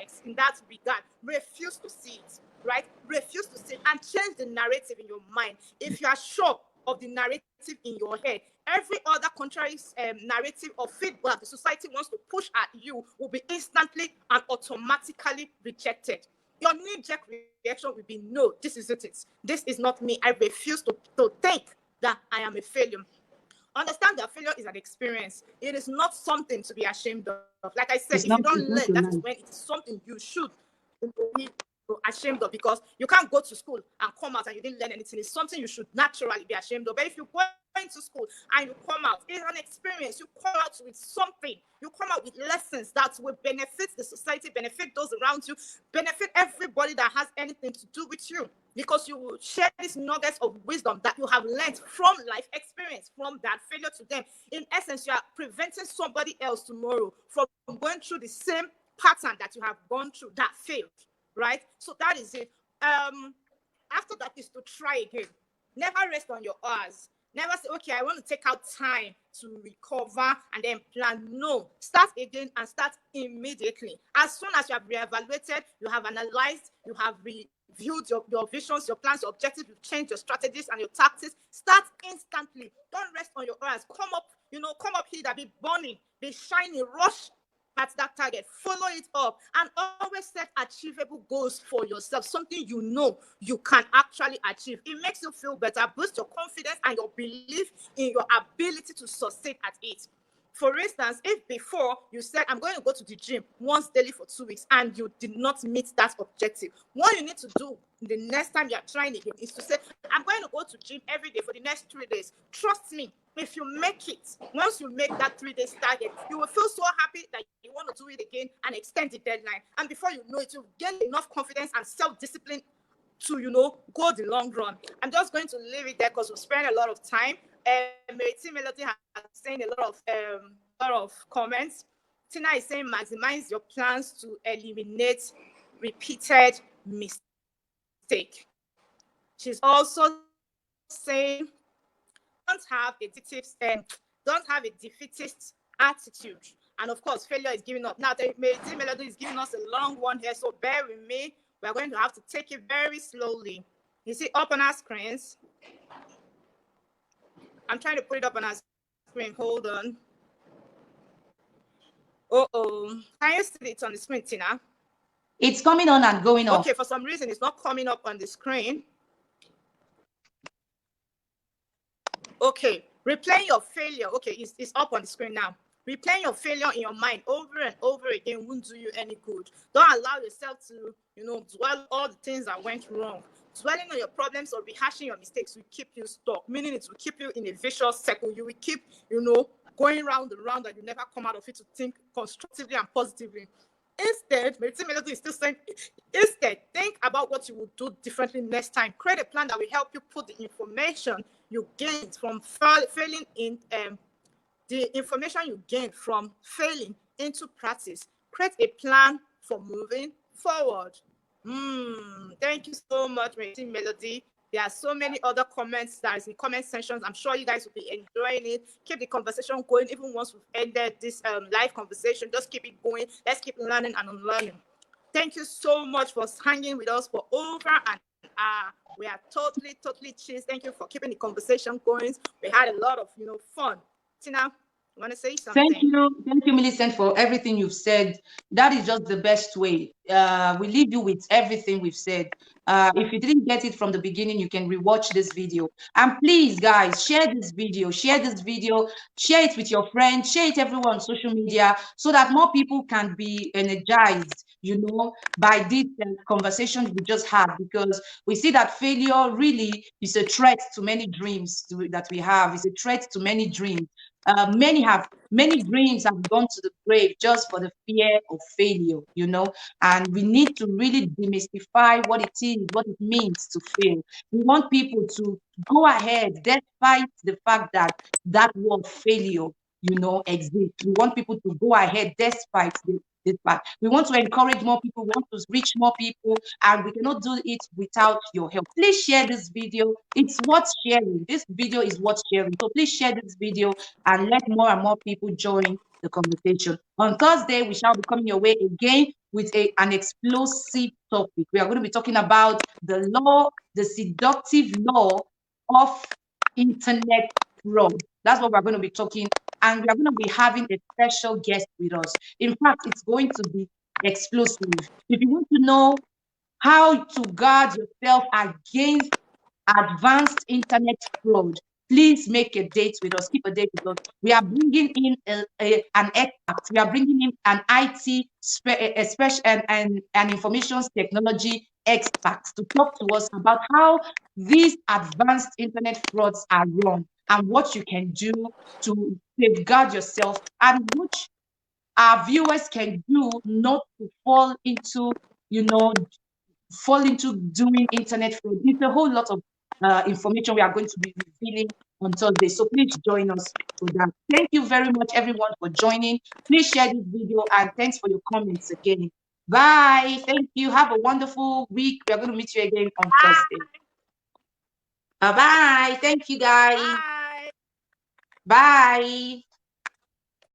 [SPEAKER 2] regard. Refuse to see it, right? Refuse to see it, and change the narrative in your mind. If you are sure of the narrative in your head, every other contrary narrative or feedback the society wants to push at you will be instantly and automatically rejected. Your knee-jerk reaction will be, no, this isn't it. This is not me. I refuse to think that I am a failure. Understand that failure is an experience. It is not something to be ashamed of. Like I said, if you don't learn, that is when it is something you should be ashamed of, because you can't go to school and come out and you didn't learn anything. It's something you should naturally be ashamed of. But if you go into school and you come out, it's an experience. You come out with something. You come out with lessons that will benefit the society, benefit those around you, benefit everybody that has anything to do with you, because you will share these nuggets of wisdom that you have learned from life experience, from that failure to them. In essence, you are preventing somebody else tomorrow from going through the same pattern that you have gone through that failed, right? So that is it. After that is to try again. Never rest on your hours. Never say, okay, I want to take out time to recover and then plan. No, start again and start immediately. As soon as you have reevaluated, you have analyzed, you have reviewed your visions, your plans, your objectives, you've changed your strategies and your tactics, start instantly. Don't rest on your hours. Come up here, that be burning, be shining, rush at that target, follow it up, and always set achievable goals for yourself, something you know you can actually achieve. It makes you feel better, boost your confidence and your belief in your ability to succeed at it. For instance, if before you said, I'm going to go to the gym once daily for 2 weeks, and you did not meet that objective, what you need to do the next time you're trying again is to say, I'm going to go to gym every day for the next 3 days. Trust me, if you make it, once you make that 3 days target, you will feel so happy that you want to do it again and extend the deadline. And before you know it, you'll gain enough confidence and self-discipline to, go the long run. I'm just going to leave it there because we'll spend a lot of time. Meriti Melody has saying a lot of comments. Tina is saying, maximize your plans to eliminate repeated mistake. She's also saying, don't have a defeatist attitude. And of course, failure is giving up. Now, Meriti Melody is giving us a long one here, so bear with me. We're going to have to take it very slowly. You see up on our screens? I'm trying to put it up on our screen. Hold on. Can you see it on the screen, Tina?
[SPEAKER 1] It's coming on and going off.
[SPEAKER 2] Okay, for some reason, it's not coming up on the screen. Okay, replaying your failure. Okay, it's up on the screen now. Replaying your failure in your mind over and over again won't do you any good. Don't allow yourself to, dwell all the things that went wrong. Dwelling on your problems or rehashing your mistakes will keep you stuck, meaning it will keep you in a vicious circle. You will keep, going round and round, and you never come out of it to think constructively and positively. Instead, Medicine Melody is still saying, instead, think about what you will do differently next time. Create a plan that will help you put the information you gained from failing in the information you gained from failing into practice. Create a plan for moving forward. Thank you so much, Medicine Melody. There are so many other comments that is in comment sections. I'm sure you guys will be enjoying it. Keep the conversation going. Even once we've ended this live conversation, just keep it going. Let's keep learning and unlearning. Thank you so much for hanging with us for over an hour. We are totally cheers. Thank you for keeping the conversation going. We had a lot of fun. Tina, you want to say something?
[SPEAKER 1] Thank you, Millicent, for everything you've said. That is just the best way. We leave you with everything we've said. If you didn't get it from the beginning, you can rewatch this video. And please, guys, share this video, share it with your friends, share it everywhere on social media, so that more people can be energized, by these conversations we just had, because we see that failure really is a threat to many dreams that we have. It's a threat to many dreams. Many dreams have gone to the grave just for the fear of failure, and we need to really demystify what it is, what it means to fail. We want people to go ahead despite the fact that that word failure, exists. We want people to go ahead despite this fact. We want to encourage more people, we want to reach more people, and we cannot do it without your help. Please share this video. It's worth sharing. This video is worth sharing. So please share this video and let more and more people join the conversation. On Thursday, we shall be coming your way again with an explosive topic. We are going to be talking about the seductive law of internet fraud. That's what we're going to be talking, and we are going to be having a special guest with us. In fact, it's going to be explosive. If you want to know how to guard yourself against advanced internet fraud, please make a date with us. Keep a date with us. We are bringing in an expert. We are bringing in an IT special and information technology expert to talk to us about how these advanced internet frauds are run and what you can do to safeguard yourself, and which our viewers can do not to fall into doing internet fraud. It's a whole lot of information we are going to be revealing on Thursday. So please join us for that. Thank you very much, everyone, for joining. Please share this video, and thanks for your comments again. Bye. Thank you. Have a wonderful week. We are going to meet you again on Thursday. Bye-bye. Thank you, guys.
[SPEAKER 2] Bye.
[SPEAKER 1] Bye.